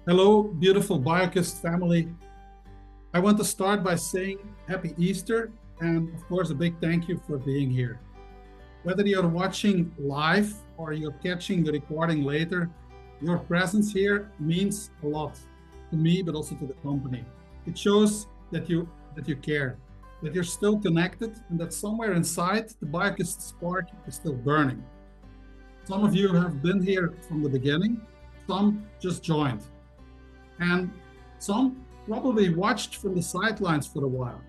Hello, beautiful BioKissed family. I want to start by saying Happy Easter and, of course, a big thank you for being here. Whether you're watching live or you're catching the recording later, your presence here means a lot to me, but also to the company. It shows that you care, that you're still connected, and that somewhere inside the BioKissed spark is still burning. Some of you have been here from the beginning, some just joined. And some probably watched from the sidelines for a while,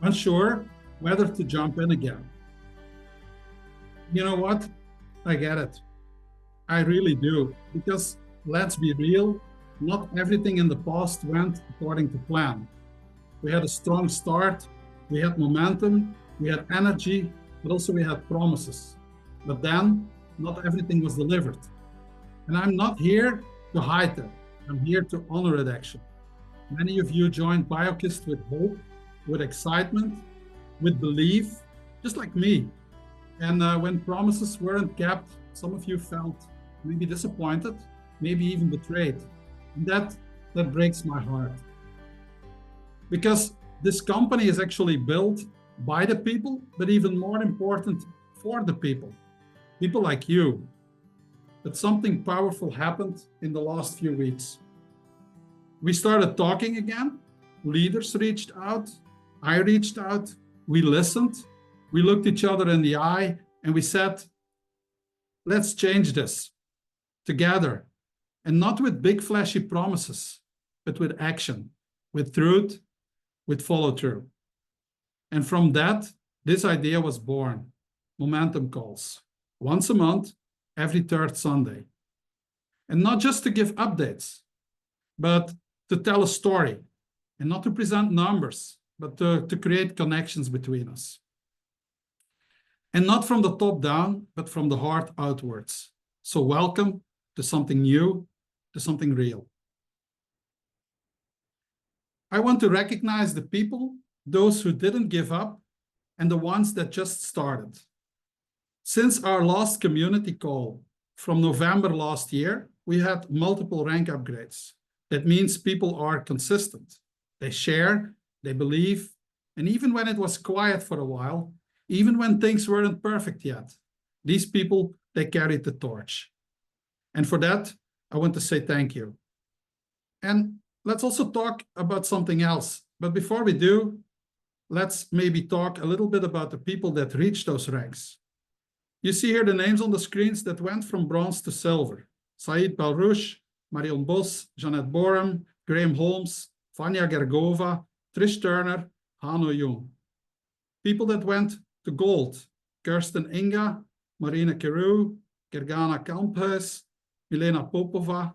unsure whether to jump in again. You know what? I get it. I really do. Because let's be real, not everything in the past went according to plan. We had a strong start, we had momentum, we had energy, but also we had promises. But then not everything was delivered. And I'm not here to hide that. I'm here to honor it, actually. Many of you joined BioKissed with hope, with excitement, with belief, just like me. And when promises weren't kept, some of you felt maybe disappointed, maybe even betrayed. And that breaks my heart. Because this company is actually built by the people, but even more important, for the people. People like you. But something powerful happened in the last few weeks. We started talking again. Leaders reached out. I reached out. We listened. We looked each other in the eye and we said, let's change this together. And not with big flashy promises, but with action, with truth, with follow through. And from that, this idea was born. Momentum calls. Once a month, every third Sunday. And not just to give updates, but to tell a story, and not to present numbers, but to create connections between us. And not from the top down, but from the heart outwards. So welcome to something new, to something real. I want to recognize the people, those who didn't give up, and the ones that just started. Since our last community call from November last year, we had multiple rank upgrades. That means people are consistent. They share, they believe, and even when it was quiet for a while, even when things weren't perfect yet, these people, they carried the torch. And for that, I want to say thank you. And let's also talk about something else. But before we do, let's maybe talk a little bit about the people that reached those ranks. You see here the names on the screens that went from bronze to silver. Said Balrouche, Marion Bos, Jeanette Borum, Graham Holmes, Vanya Gergova, Trish Turner, Hanno Jung. People that went to gold. Kirsten Inga, Marina Carew, Gergana Kamphuis, Milena Popova.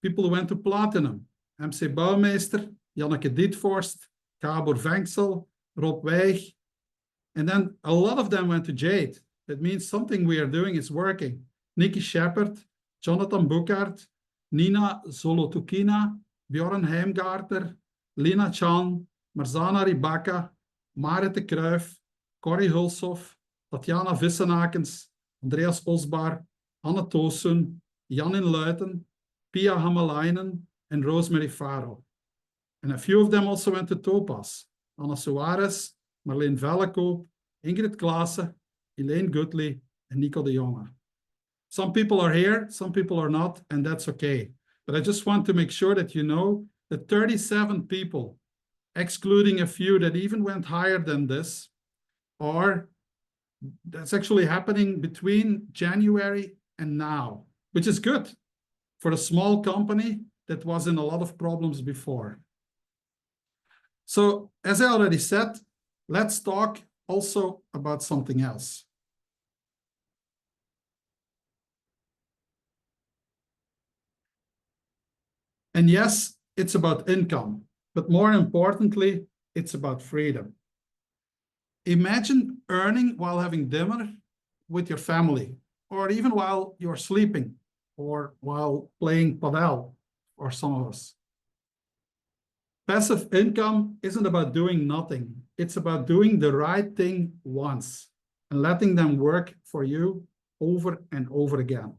People who went to platinum. MC Bouwmeester, Janneke Dietvorst, Gabor Venksel, Rob Weig. And then a lot of them went to jade. That means something we are doing is working. Nikki Shepard, Jonathan Bookart, Nina Zolotukina, Bjorn Heimgartner, Lina Chan, Marzana Ribaka, Marit de Kruijf, Corrie Hulshoff, Tatjana Vissenakens, Andreas Osbar, Anne Toosun, Janin Luiten, Pia Hamalainen, and Rosemary Faro. And a few of them also went to Topaz. Anna Suarez, Marleen Vellekoop, Ingrid Klaassen, Elaine Goodley, and Nico de Jonge. Some people are here, some people are not, and that's okay. But I just want to make sure that you know that 37 people, excluding a few that even went higher than this, that's actually happening between January and now, which is good for a small company that was in a lot of problems before. So, as I already said, let's talk also about something else. And yes, it's about income, but more importantly, it's about freedom. Imagine earning while having dinner with your family, or even while you're sleeping, or while playing padel, or some of us. Passive income isn't about doing nothing. It's about doing the right thing once and letting them work for you over and over again.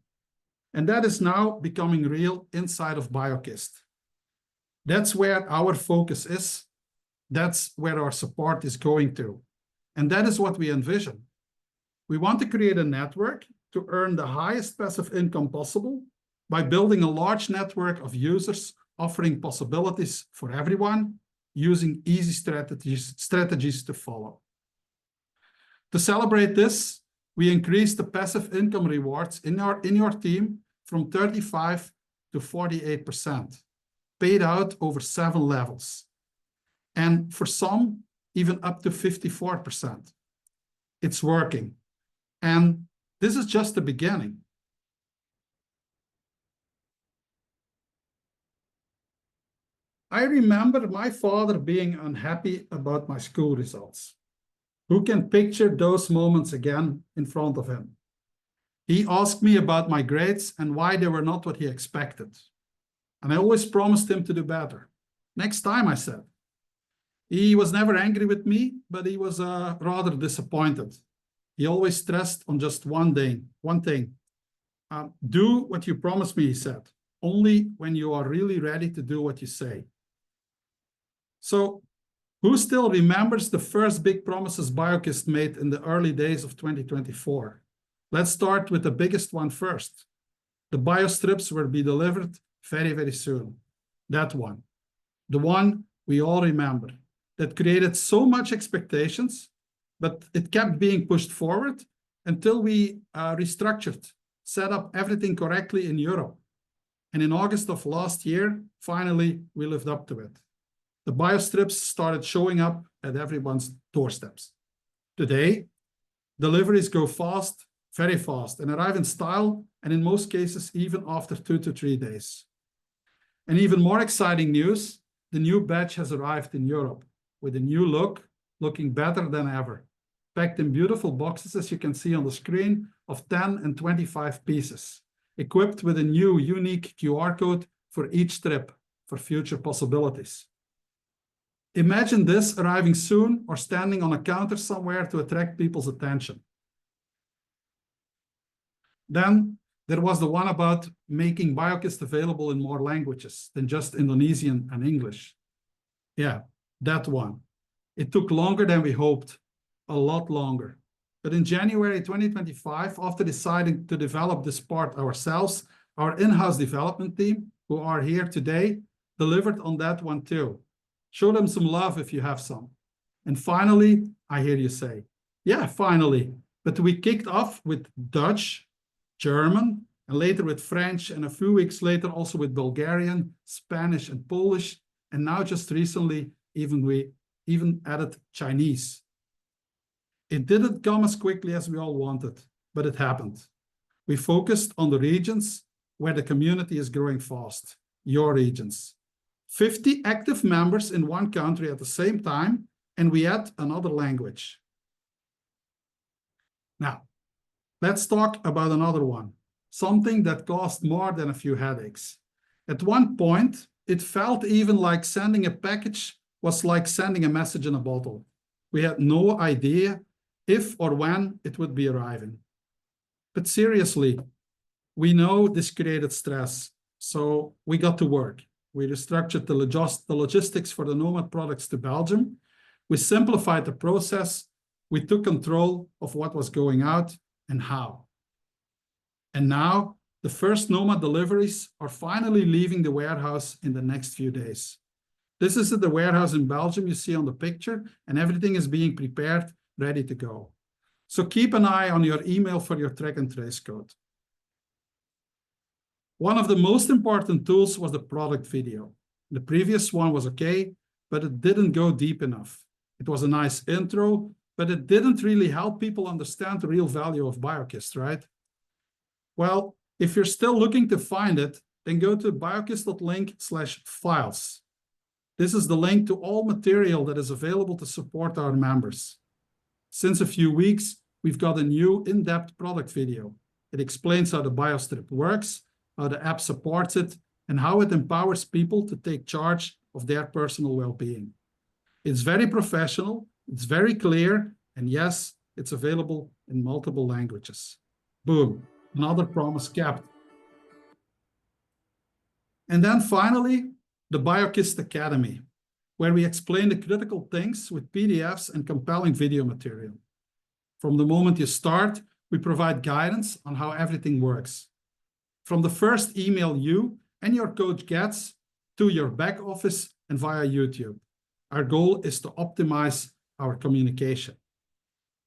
And that is now becoming real inside of BioKissed. That's where our focus is. That's where our support is going to. And that is what we envision. We want to create a network to earn the highest passive income possible by building a large network of users offering possibilities for everyone, using easy strategies to follow. To celebrate this, we increased the passive income rewards in your team from 35 to 48%, paid out over 7 levels. And for some, even up to 54%. It's working. And this is just the beginning. I remember my father being unhappy about my school results. Who can picture those moments again in front of him? He asked me about my grades and why they were not what he expected. And I always promised him to do better. Next time, I said. He was never angry with me, but he was rather disappointed. He always stressed on just one thing. Do what you promised me, he said, only when you are really ready to do what you say. So who still remembers the first big promises BioKissed made in the early days of 2024? Let's start with the biggest one first. The BioStrips will be delivered very, very soon. That one. The one we all remember. That created so much expectations, but it kept being pushed forward until we restructured, set up everything correctly in Europe. And in August of last year, finally, we lived up to it. The BioStrips started showing up at everyone's doorsteps. Today, deliveries go fast, very fast, and arrive in style, and in most cases, even after 2 to 3 days. And even more exciting news, the new batch has arrived in Europe with a new look, looking better than ever. Packed in beautiful boxes, as you can see on the screen, of 10 and 25 pieces, equipped with a new unique QR code for each strip for future possibilities. Imagine this arriving soon or standing on a counter somewhere to attract people's attention. Then there was the one about making BioKissed available in more languages than just Indonesian and English. Yeah, that one. It took longer than we hoped, a lot longer. But in January 2025, after deciding to develop this part ourselves, our in-house development team, who are here today, delivered on that one too. Show them some love if you have some. And finally, I hear you say, yeah, finally. But we kicked off with Dutch, German, and later with French, and a few weeks later also with Bulgarian, Spanish, and Polish. And now just recently, we even added Chinese. It didn't come as quickly as we all wanted, but it happened. We focused on the regions where the community is growing fast, your regions. 50 active members in one country at the same time, and we add another language. Now, let's talk about another one, something that caused more than a few headaches. At one point, it felt even like sending a package was like sending a message in a bottle. We had no idea if or when it would be arriving. But seriously, we know this created stress, so we got to work. We restructured the logistics for the Nomad products to Belgium. We simplified the process. We took control of what was going out and how. And now, the first Nomad deliveries are finally leaving the warehouse in the next few days. This is at the warehouse in Belgium you see on the picture, and everything is being prepared, ready to go. So keep an eye on your email for your track and trace code. One of the most important tools was the product video. The previous one was okay, but it didn't go deep enough. It was a nice intro, but it didn't really help people understand the real value of BioKissed, right? Well, if you're still looking to find it, then go to biokissed.link/files. This is the link to all material that is available to support our members. Since a few weeks, we've got a new in-depth product video. It explains how the BioStrip works, how the app supports it, and how it empowers people to take charge of their personal well-being. It's very professional, it's very clear, and yes, it's available in multiple languages. Boom, another promise kept. And then finally, the BioKissed Academy, where we explain the critical things with PDFs and compelling video material. From the moment you start, we provide guidance on how everything works. From the first email you and your coach gets to your back office and via YouTube. Our goal is to optimize our communication.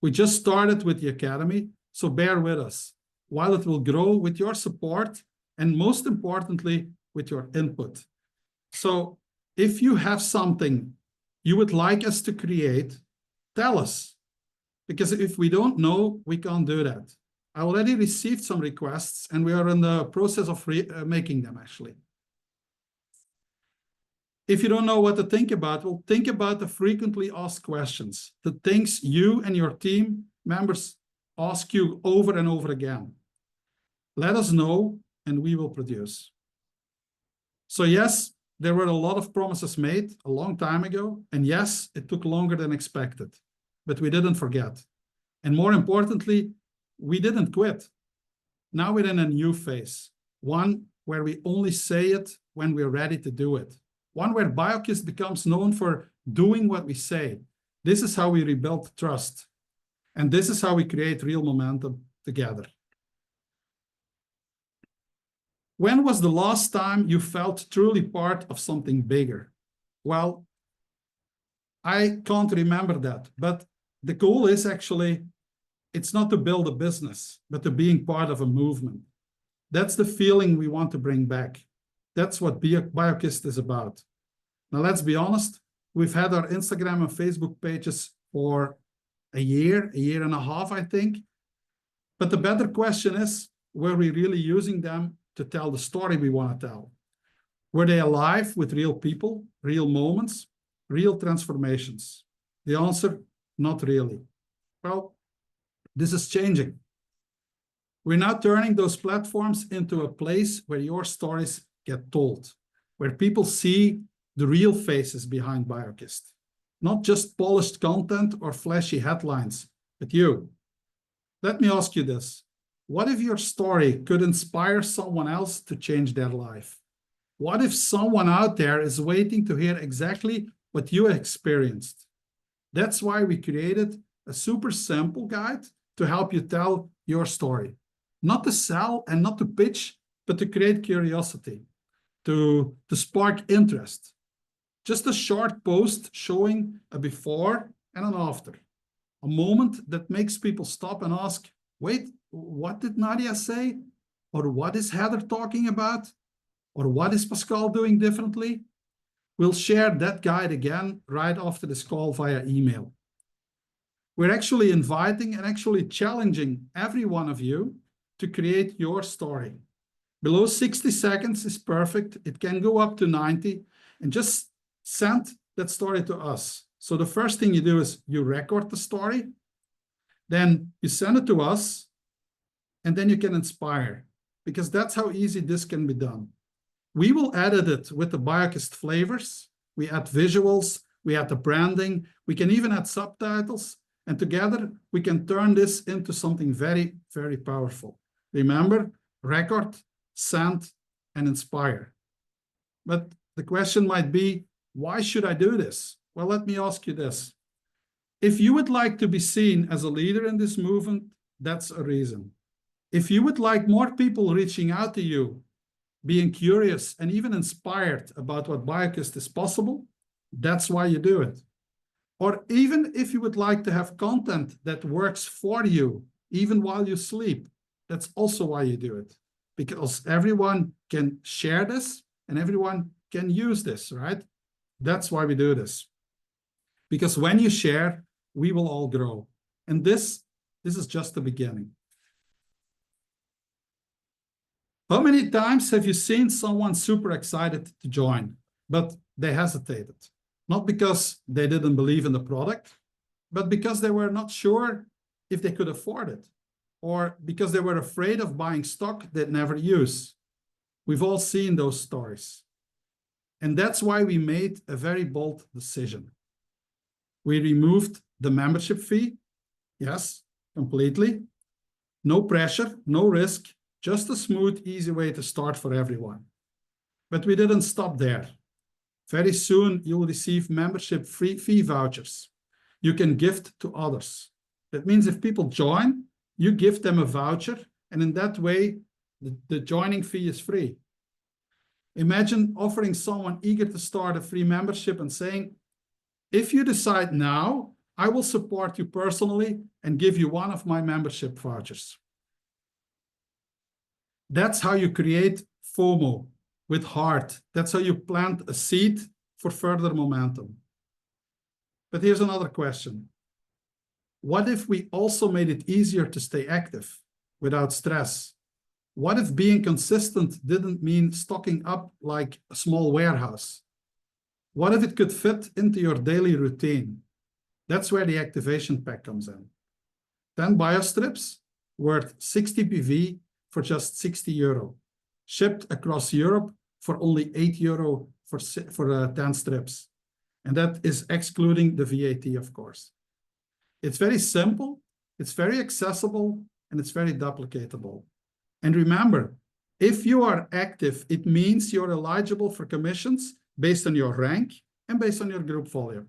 We just started with the Academy, so bear with us, while it will grow with your support and most importantly, with your input. So if you have something you would like us to create, tell us. Because if we don't know, we can't do that. I already received some requests and we are in the process of making them actually. If you don't know what to think about, well, think about the frequently asked questions, the things you and your team members ask you over and over again. Let us know and we will produce. So yes, there were a lot of promises made a long time ago. And yes, it took longer than expected, but we didn't forget. And more importantly, we didn't quit. Now we're in a new phase, one where we only say it when we're ready to do it. One where BioKissed becomes known for doing what we say. This is how we rebuild trust. And this is how we create real momentum together. When was the last time you felt truly part of something bigger? Well, I can't remember that, but the goal is actually, it's not to build a business, but to being part of a movement. That's the feeling we want to bring back. That's what BioKissed is about. Now, let's be honest, we've had our Instagram and Facebook pages for a year and a half, I think. But the better question is, were we really using them to tell the story we want to tell? Were they alive with real people, real moments, real transformations? The answer, not really. Well, this is changing. We're now turning those platforms into a place where your stories get told, where people see the real faces behind BioKissed, not just polished content or flashy headlines, but you. Let me ask you this. What if your story could inspire someone else to change their life? What if someone out there is waiting to hear exactly what you experienced? That's why we created a super simple guide to help you tell your story. Not to sell and not to pitch, but to create curiosity, to spark interest. Just a short post showing a before and an after. A moment that makes people stop and ask, wait, what did Nadia say? Or what is Heather talking about? Or what is Pascal doing differently? We'll share that guide again right after this call via email. We're actually inviting and actually challenging every one of you to create your story. Below 60 seconds is perfect. It can go up to 90, and just send that story to us. So the first thing you do is you record the story, then you send it to us, and then you can inspire, because that's how easy this can be done. We will edit it with the BioKissed flavors. We add visuals, we add the branding, we can even add subtitles, and together we can turn this into something very, very powerful. Remember, record, send, and inspire. But the question might be, why should I do this? Well, let me ask you this. If you would like to be seen as a leader in this movement, that's a reason. If you would like more people reaching out to you, being curious and even inspired about what BioKissed is possible, that's why you do it. Or even if you would like to have content that works for you, even while you sleep, that's also why you do it. Because everyone can share this and everyone can use this, right? That's why we do this. Because when you share, we will all grow. And this is just the beginning. How many times have you seen someone super excited to join, but they hesitated? Not because they didn't believe in the product, but because they were not sure if they could afford it, or because they were afraid of buying stock they'd never use. We've all seen those stories. And that's why we made a very bold decision. We removed the membership fee. Yes, completely. No pressure, no risk, just a smooth, easy way to start for everyone. But we didn't stop there. Very soon, you'll receive membership fee vouchers. You can gift to others. That means if people join, you give them a voucher, and in that way, the joining fee is free. Imagine offering someone eager to start a free membership and saying, if you decide now, I will support you personally and give you one of my membership vouchers. That's how you create FOMO with heart. That's how you plant a seed for further momentum. But here's another question. What if we also made it easier to stay active without stress? What if being consistent didn't mean stocking up like a small warehouse? What if it could fit into your daily routine? That's where the activation pack comes in. 10 BioStrips worth 60 PV for just 60 euro, shipped across Europe for only 8 euro for 10 strips. And that is excluding the VAT, of course. It's very simple, it's very accessible, and it's very duplicatable. And remember, if you are active, it means you're eligible for commissions based on your rank and based on your group volume.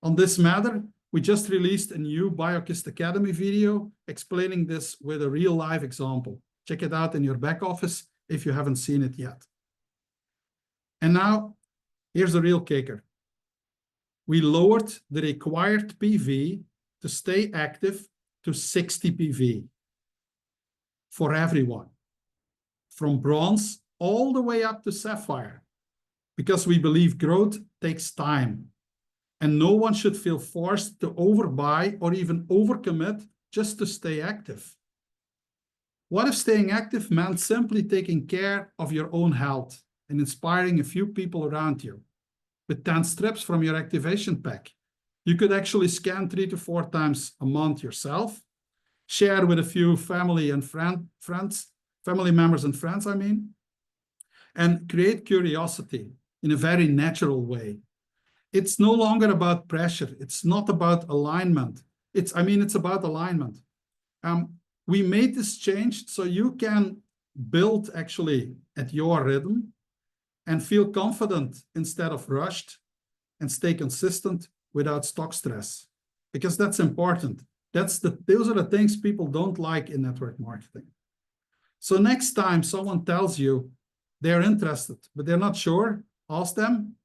On this matter, we just released a new BioKissed Academy video explaining this with a real live example. Check it out in your back office if you haven't seen it yet. And now, here's the real kicker. We lowered the required PV to stay active to 60 PV for everyone, from bronze all the way up to sapphire, because we believe growth takes time, and no one should feel forced to overbuy or even overcommit just to stay active. What if staying active meant simply taking care of your own health and inspiring a few people around you? With 10 strips from your activation pack, you could actually scan 3 to 4 times a month yourself, share with a few family members and friends, and create curiosity in a very natural way. It's no longer about pressure. It's not about alignment. It's about alignment. We made this change so you can build actually at your rhythm and feel confident instead of rushed, and stay consistent without stock stress, because that's important. Those are the things people don't like in network marketing. So next time someone tells you they're interested, but they're not sure, ask them,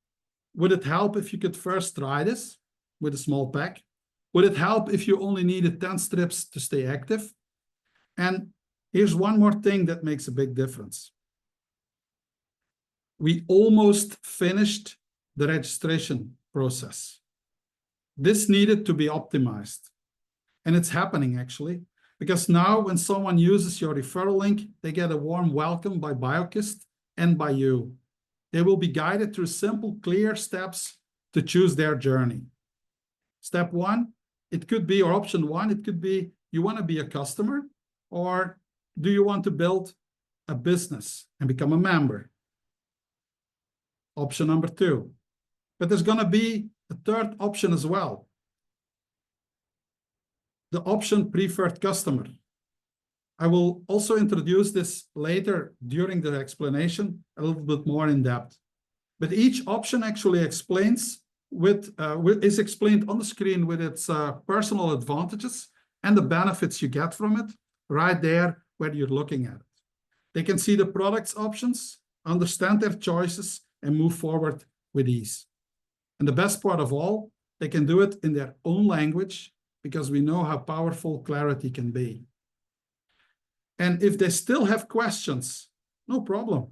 would it help if you could first try this with a small pack? Would it help if you only needed 10 strips to stay active? And here's one more thing that makes a big difference. We almost finished the registration process. This needed to be optimized. And it's happening actually, because now when someone uses your referral link, they get a warm welcome by BioKissed and by you. They will be guided through simple, clear steps to choose their journey. Step 1, it could be, or option 1, it could be, you want to be a customer, or do you want to build a business and become a member? Option number 2. But there's going to be a third option as well. The option preferred customer. I will also introduce this later during the explanation, a little bit more in depth. But each option actually explains is explained on the screen with its personal advantages and the benefits you get from it right there where you're looking at it. They can see the product's options, understand their choices, and move forward with ease. And the best part of all, they can do it in their own language, because we know how powerful clarity can be. And if they still have questions, no problem.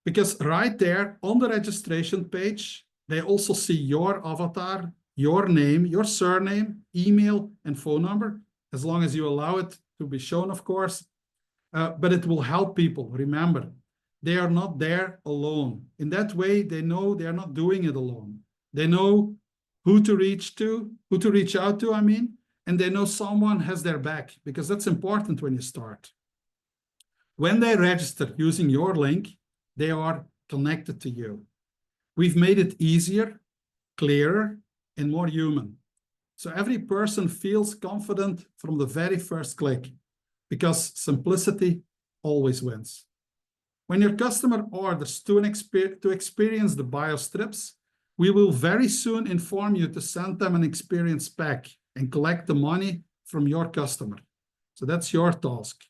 Because right there on the registration page, they also see your avatar, your name, your surname, email, and phone number, as long as you allow it to be shown, of course. But it will help people. Remember, they are not there alone. In that way, they know they are not doing it alone. They know who to reach out to, and they know someone has their back, because that's important when you start. When they register using your link, they are connected to you. We've made it easier, clearer, and more human. So every person feels confident from the very first click, because simplicity always wins. When your customer orders to experience the BioStrips, we will very soon inform you to send them an experience pack and collect the money from your customer. So that's your task.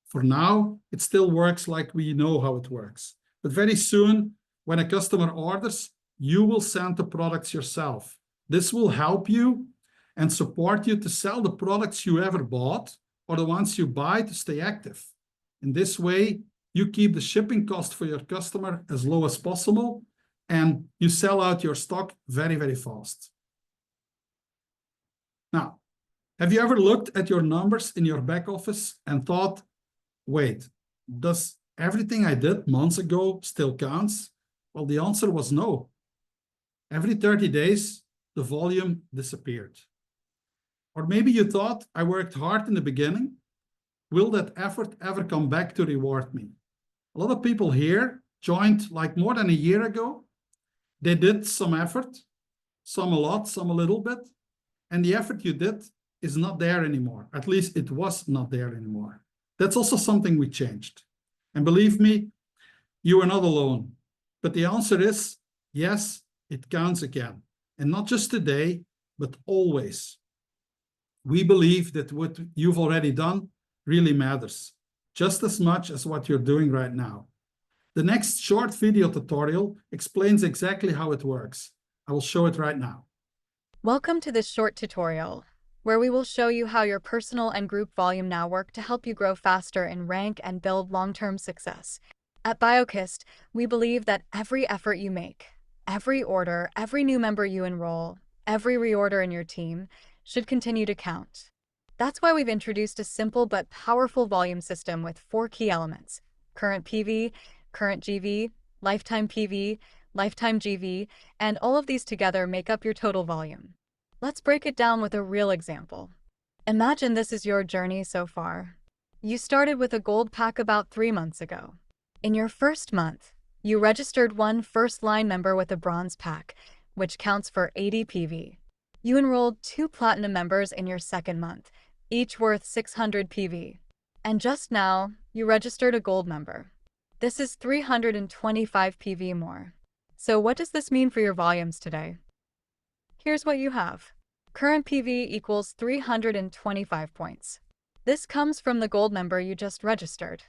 For now, it still works like we know how it works. But very soon, when a customer orders, you will send the products yourself. This will help you and support you to sell the products you ever bought or the ones you buy to stay active. In this way, you keep the shipping cost for your customer as low as possible, and you sell out your stock very, very fast. Now, have you ever looked at your numbers in your back office and thought, wait, does everything I did months ago still counts? Well, the answer was no. Every 30 days, the volume disappeared. Or maybe you thought, I worked hard in the beginning. Will that effort ever come back to reward me? A lot of people here joined like more than a year ago. They did some effort, some a lot, some a little bit, and the effort you did is not there anymore. At least it was not there anymore. That's also something we changed. And believe me, you are not alone. But the answer is, yes, it counts again. And not just today, but always. We believe that what you've already done really matters, just as much as what you're doing right now. The next short video tutorial explains exactly how it works. I will show it right now. Welcome to this short tutorial, where we will show you how your personal and group volume now work to help you grow faster in rank and build long-term success. At BioKissed, we believe that every effort you make, every order, every new member you enroll, every reorder in your team should continue to count. That's why we've introduced a simple but powerful volume system with 4 key elements: current PV, current GV, lifetime PV, lifetime GV, and all of these together make up your total volume. Let's break it down with a real example. Imagine this is your journey so far. You started with a gold pack about 3 months ago. In your first month, you registered one first-line member with a bronze pack, which counts for 80 PV. You enrolled 2 platinum members in your second month, each worth 600 PV. And just now, you registered a gold member. This is 325 PV more. So what does this mean for your volumes today? Here's what you have. Current PV equals 325 points. This comes from the gold member you just registered.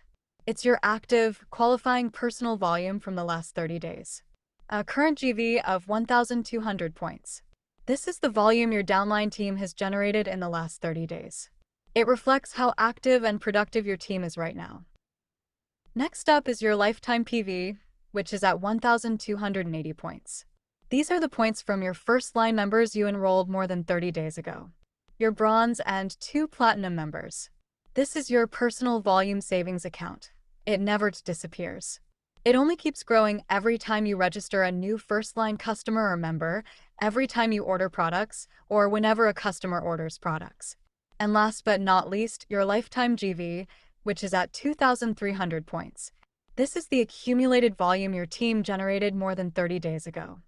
It's your active, qualifying personal volume from the last 30 days. A current GV of 1,200 points. This is the volume your downline team has generated in the last 30 days. It reflects how active and productive your team is right now. Next up is your lifetime PV, which is at 1,280 points. These are the points from your first-line members you enrolled more than 30 days ago. Your bronze and 2 platinum members. This is your personal volume savings account. It never disappears. It only keeps growing every time you register a new first-line customer or member, every time you order products, or whenever a customer orders products. And last but not least, your lifetime GV, which is at 2,300 points. This is the accumulated volume your team generated more than 30 days ago.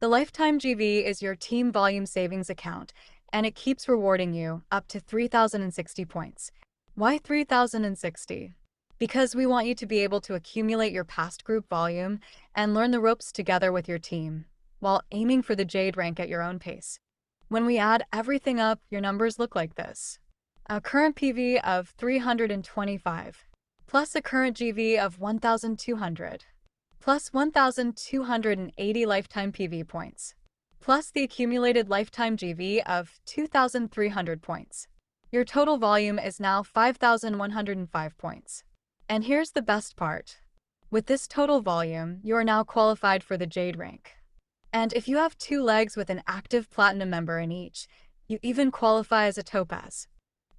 The lifetime GV is your team volume savings account, and it keeps rewarding you up to 3,060 points. Why 3,060? Because we want you to be able to accumulate your past group volume and learn the ropes together with your team, while aiming for the Jade rank at your own pace. When we add everything up, your numbers look like this. A current PV of 325, plus a current GV of 1,200, plus 1,280 lifetime PV points, plus the accumulated lifetime GV of 2,300 points. Your total volume is now 5,105 points. And here's the best part. With this total volume, you are now qualified for the Jade rank. And if you have 2 legs with an active platinum member in each, you even qualify as a topaz.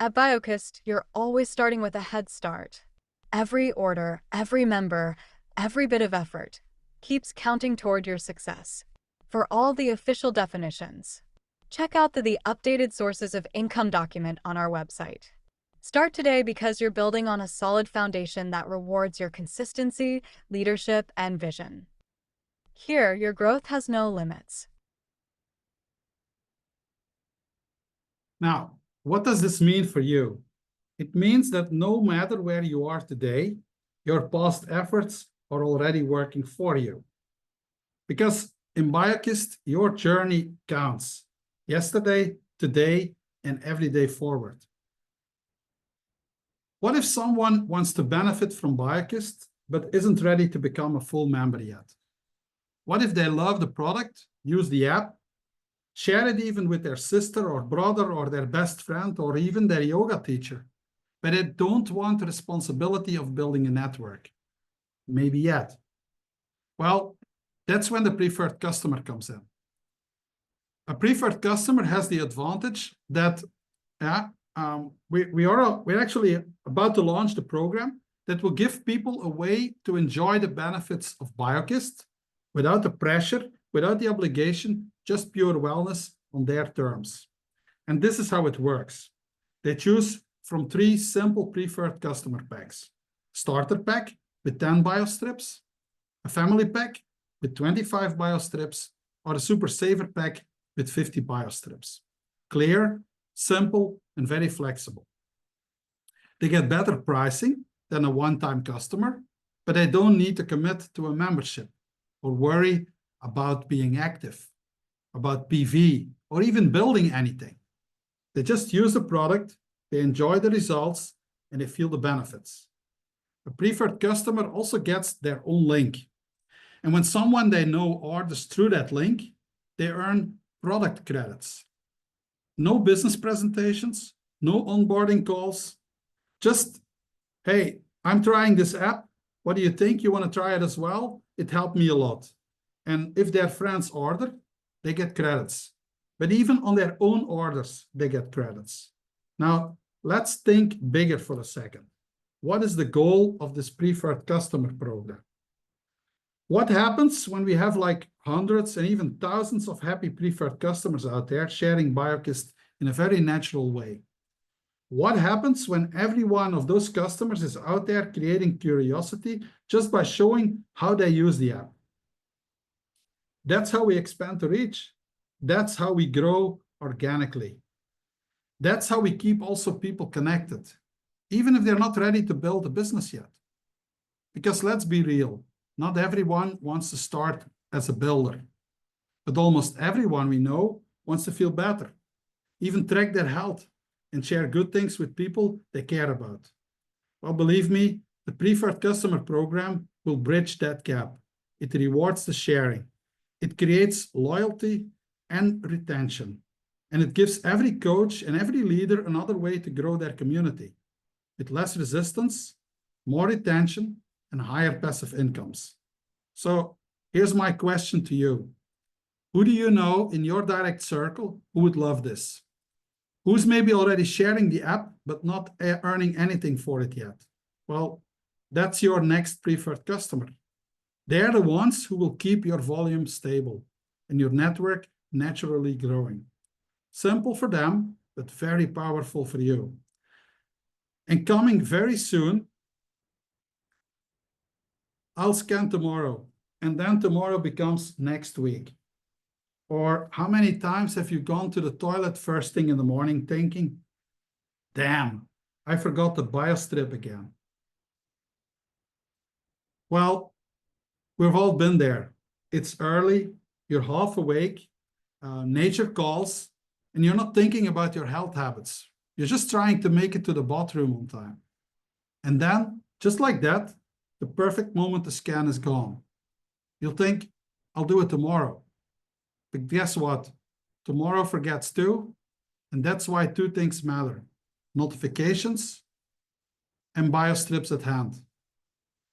At BioKissed, you're always starting with a head start. Every order, every member, every bit of effort keeps counting toward your success. For all the official definitions, check out the updated sources of income document on our website. Start today because you're building on a solid foundation that rewards your consistency, leadership, and vision. Here, your growth has no limits. Now, what does this mean for you? It means that no matter where you are today, your past efforts are already working for you. Because in BioKissed, your journey counts. Yesterday, today, and every day forward. What if someone wants to benefit from BioKissed, but isn't ready to become a full member yet? What if they love the product, use the app, share it even with their sister or brother or their best friend or even their yoga teacher, but they don't want the responsibility of building a network? Maybe yet. Well, that's when the preferred customer comes in. A preferred customer has the advantage that we're actually about to launch the program that will give people a way to enjoy the benefits of BioKissed without the pressure, without the obligation, just pure wellness on their terms. And this is how it works. They choose from 3 simple preferred customer packs: starter pack with 10 BioStrips, a family pack with 25 BioStrips, or a super saver pack with 50 BioStrips. Clear, simple, and very flexible. They get better pricing than a one-time customer, but they don't need to commit to a membership or worry about being active, about PV, or even building anything. They just use the product, they enjoy the results, and they feel the benefits. A preferred customer also gets their own link. And when someone they know orders through that link, they earn product credits. No business presentations, no onboarding calls, just, hey, I'm trying this app. What do you think? You want to try it as well? It helped me a lot. And if their friends order, they get credits. But even on their own orders, they get credits. Now, let's think bigger for a second. What is the goal of this preferred customer program? What happens when we have like hundreds and even thousands of happy preferred customers out there sharing BioKissed in a very natural way? What happens when every one of those customers is out there creating curiosity just by showing how they use the app? That's how we expand the reach. That's how we grow organically. That's how we keep also people connected, even if they're not ready to build a business yet. Because let's be real, not everyone wants to start as a builder, but almost everyone we know wants to feel better, even track their health and share good things with people they care about. Well, believe me, the preferred customer program will bridge that gap. It rewards the sharing. It creates loyalty and retention. And it gives every coach and every leader another way to grow their community with less resistance, more retention, and higher passive incomes. So here's my question to you. Who do you know in your direct circle who would love this? Who's maybe already sharing the app, but not earning anything for it yet? Well, that's your next preferred customer. They're the ones who will keep your volume stable and your network naturally growing. Simple for them, but very powerful for you. And coming very soon, I'll scan tomorrow, and then tomorrow becomes next week. Or how many times have you gone to the toilet first thing in the morning thinking, damn, I forgot the BioStrip again? Well, we've all been there. It's early, you're half awake, nature calls, and you're not thinking about your health habits. You're just trying to make it to the bathroom on time. And then, just like that, the perfect moment to scan is gone. You'll think, I'll do it tomorrow. But guess what? Tomorrow forgets too. And that's why 2 things matter: notifications and BioStrips at hand.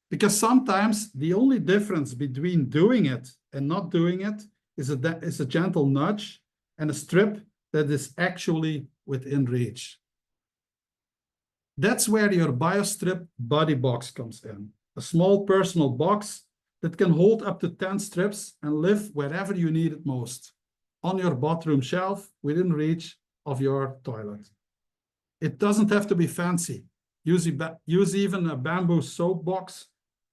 Because sometimes the only difference between doing it and not doing it is a gentle nudge and a strip that is actually within reach. That's where your BioStrip Buddy Box comes in. A small personal box that can hold up to 10 strips and live wherever you need it most, on your bathroom shelf, within reach of your toilet. It doesn't have to be fancy. Use even a bamboo soap box,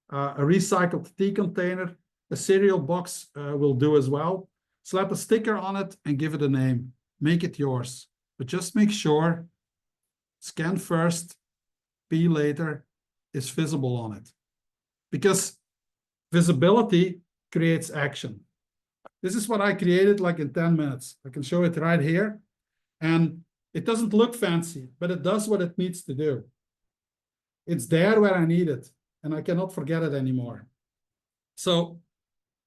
a recycled tea container, a cereal box will do as well. Slap a sticker on it and give it a name. Make it yours. But just make sure scan first, pee later is visible on it. because visibility creates action. This is what I created like in 10 minutes. I can show it right here. And it doesn't look fancy, but it does what it needs to do. It's there where I need it, and I cannot forget it anymore. So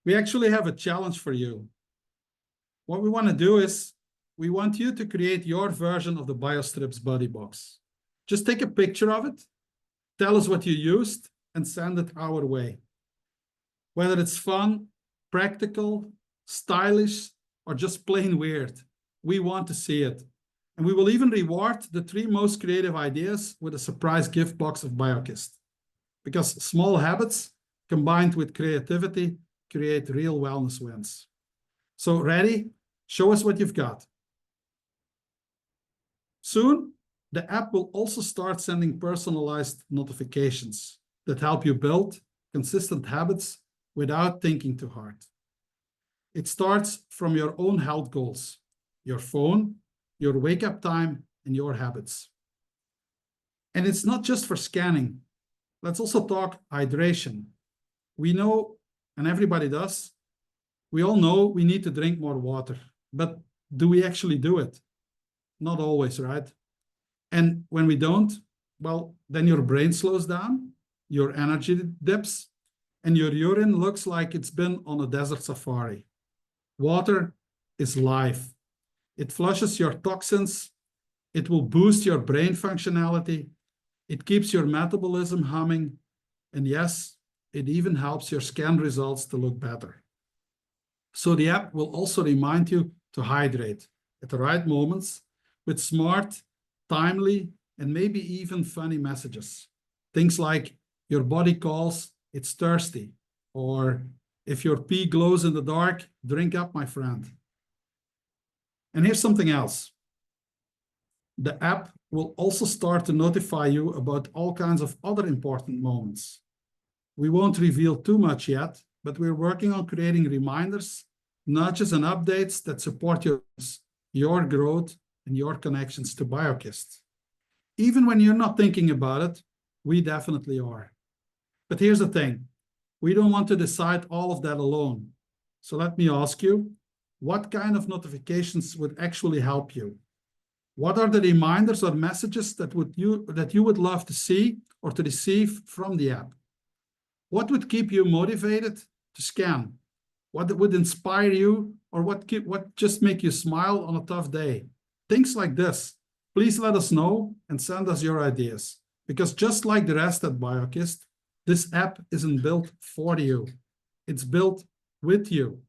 we actually have a challenge for you. What we want to do is we want you to create your version of the BioStrips Buddy Box. Just take a picture of it, tell us what you used, and send it our way. Whether it's fun, practical, stylish, or just plain weird, we want to see it. And we will even reward the 3 most creative ideas with a surprise gift box of BioKissed. Because small habits combined with creativity create real wellness wins. So ready? Show us what you've got. Soon, the app will also start sending personalized notifications that help you build consistent habits without thinking too hard. It starts from your own health goals, your phone, your wake-up time, and your habits. And it's not just for scanning. Let's also talk hydration. We know, and everybody does, we all know we need to drink more water, but do we actually do it? Not always, right? And when we don't, well, then your brain slows down, your energy dips, and your urine looks like it's been on a desert safari. Water is life. It flushes your toxins. It will boost your brain functionality. It keeps your metabolism humming. And yes, it even helps your scan results to look better. So the app will also remind you to hydrate at the right moments with smart, timely, and maybe even funny messages. Things like your body calls, it's thirsty, or if your pee glows in the dark, drink up, my friend. And here's something else. The app will also start to notify you about all kinds of other important moments. We won't reveal too much yet, but we're working on creating reminders, nudges, and updates that support your growth and your connections to BioKissed. Even when you're not thinking about it, we definitely are. But here's the thing. We don't want to decide all of that alone. So let me ask you, what kind of notifications would actually help you? What are the reminders or messages that you would love to see or to receive from the app? What would keep you motivated to scan? What would inspire you, or what just make you smile on a tough day? Things like this. Please let us know and send us your ideas. Because just like the rest at BioKissed, this app isn't built for you. It's built with you.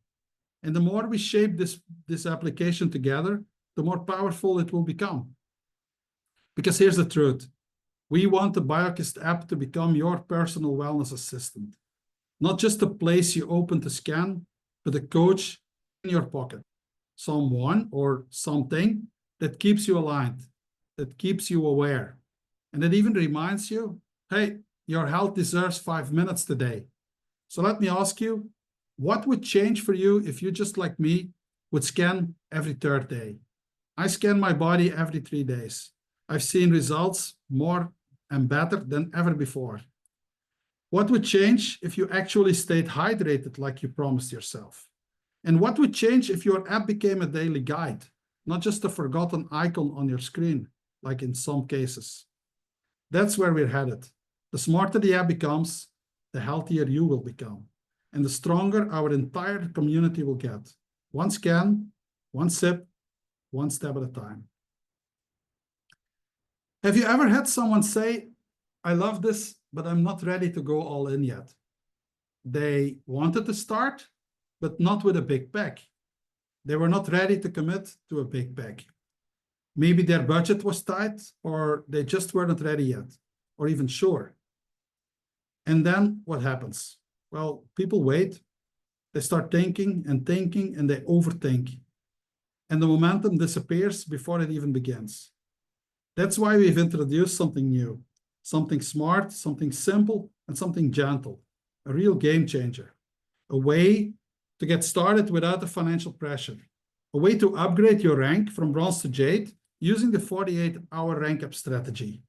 And the more we shape this application together, the more powerful it will become. Because here's the truth. We want the BioKissed app to become your personal wellness assistant. Not just a place you open to scan, but a coach in your pocket. Someone or something that keeps you aligned, that keeps you aware. And that even reminds you, hey, your health deserves 5 minutes today. So let me ask you, what would change for you if you, just like me, would scan every 3rd day? I scan my body every 3 days. I've seen results more and better than ever before. What would change if you actually stayed hydrated like you promised yourself? And what would change if your app became a daily guide, not just a forgotten icon on your screen, like in some cases? That's where we're headed. The smarter the app becomes, the healthier you will become, and the stronger our entire community will get. One scan, one sip, one step at a time. Have you ever had someone say, I love this, but I'm not ready to go all in yet? They wanted to start, but not with a big pack. They were not ready to commit to a big pack. Maybe their budget was tight, or they just weren't ready yet, or even sure. And then what happens? Well, people wait. They start thinking, and they overthink. And the momentum disappears before it even begins. That's why we've introduced something new, something smart, something simple, and something gentle, a real game changer, a way to get started without the financial pressure, a way to upgrade your rank from bronze to jade using the 48-hour rank up strategy,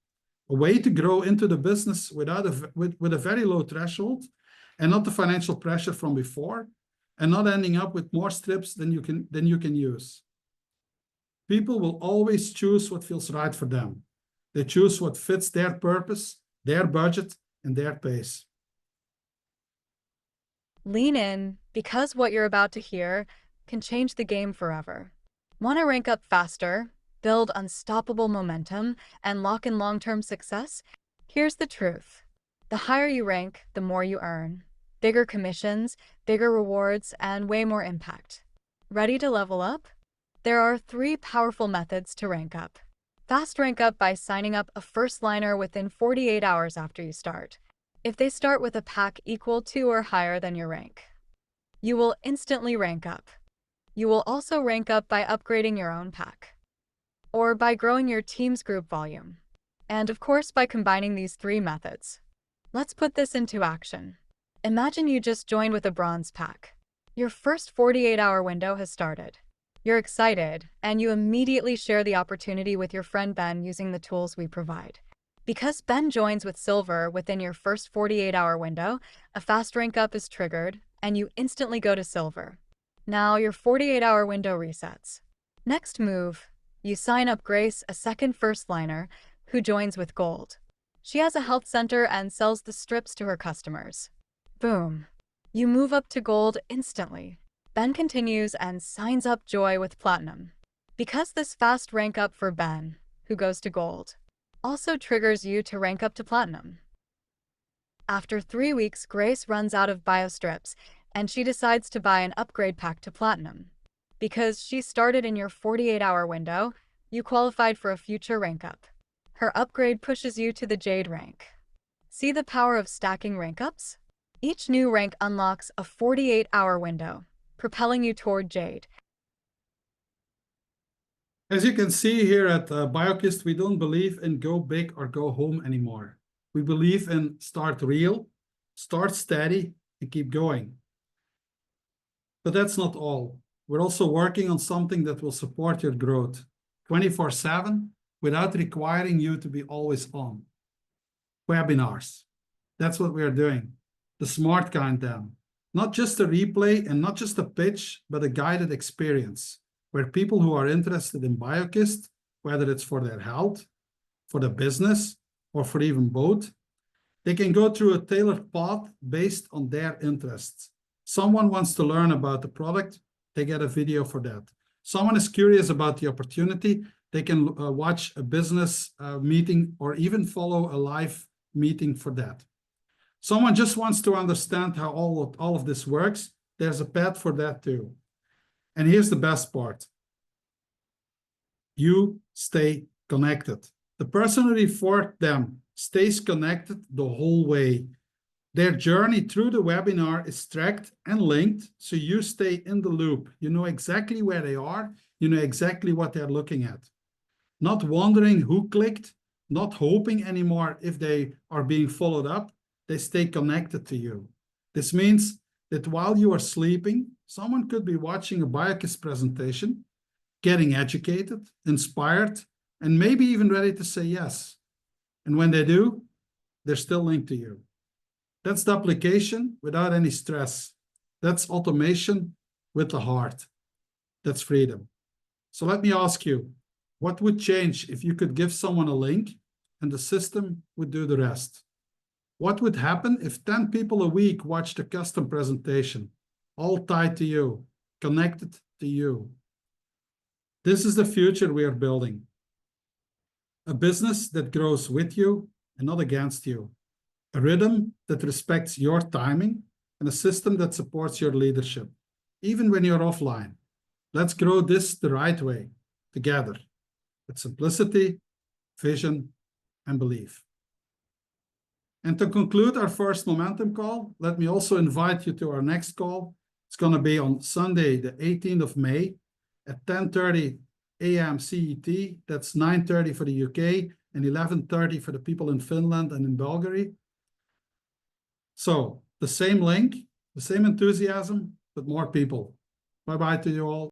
a way to grow into the business with a very low threshold and not the financial pressure from before, and not ending up with more strips than you can use. People will always choose what feels right for them. They choose what fits their purpose, their budget, and their pace. Lean in, because what you're about to hear can change the game forever. Want to rank up faster, build unstoppable momentum, and lock in long-term success? Here's the truth. The higher you rank, the more you earn. Bigger commissions, bigger rewards, and way more impact. Ready to level up? There are 3 powerful methods to rank up. Fast rank up by signing up a first liner within 48 hours after you start. If they start with a pack equal to or higher than your rank, you will instantly rank up. You will also rank up by upgrading your own pack, or by growing your team's group volume, and of course by combining these 3 methods. Let's put this into action. Imagine you just joined with a bronze pack. Your first 48-hour window has started. You're excited, and you immediately share the opportunity with your friend Ben using the tools we provide. Because Ben joins with silver within your first 48-hour window, a fast rank up is triggered, and you instantly go to silver. Now your 48-hour window resets. Next move, you sign up Grace, a second first liner, who joins with gold. She has a health center and sells the strips to her customers. Boom. You move up to gold instantly. Ben continues and signs up Joy with platinum. Because this fast rank up for Ben, who goes to gold, also triggers you to rank up to platinum. After 3 weeks, Grace runs out of BioStrips, and she decides to buy an upgrade pack to platinum. Because she started in your 48-hour window, you qualified for a future rank up. Her upgrade pushes you to the Jade rank. See the power of stacking rank ups? Each new rank unlocks a 48-hour window, propelling you toward Jade. As you can see here at BioKissed, we don't believe in go big or go home anymore. We believe in start real, start steady, and keep going. But that's not all. We're also working on something that will support your growth 24/7 without requiring you to be always on. Webinars. That's what we are doing. The smart kind then. Not just a replay and not just a pitch, but a guided experience where people who are interested in BioKissed, whether it's for their health, for the business, or for even both, they can go through a tailored path based on their interests. Someone wants to learn about the product, they get a video for that. Someone is curious about the opportunity, they can watch a business meeting or even follow a live meeting for that. Someone just wants to understand how all of this works, there's a path for that too. And here's the best part. You stay connected. The person who referred them stays connected the whole way. Their journey through the webinar is tracked and linked, so you stay in the loop. You know exactly where they are. You know exactly what they're looking at. Not wondering who clicked, not hoping anymore if they are being followed up. They stay connected to you. This means that while you are sleeping, someone could be watching a BioKissed presentation, getting educated, inspired, and maybe even ready to say yes. And when they do, they're still linked to you. That's the application without any stress. That's automation with the heart. That's freedom. So let me ask you, what would change if you could give someone a link and the system would do the rest? What would happen if 10 people a week watched a custom presentation, all tied to you, connected to you? This is the future we are building. A business that grows with you and not against you. A rhythm that respects your timing and a system that supports your leadership, even when you're offline. Let's grow this the right way, together, with simplicity, vision, and belief. And to conclude our first momentum call, let me also invite you to our next call. It's going to be on Sunday, the 18th of May at 10:30 a.m. CET. That's 9:30 for the UK and 11:30 for the people in Finland and in Bulgaria. So the same link, the same enthusiasm, but more people. Bye-bye to you all.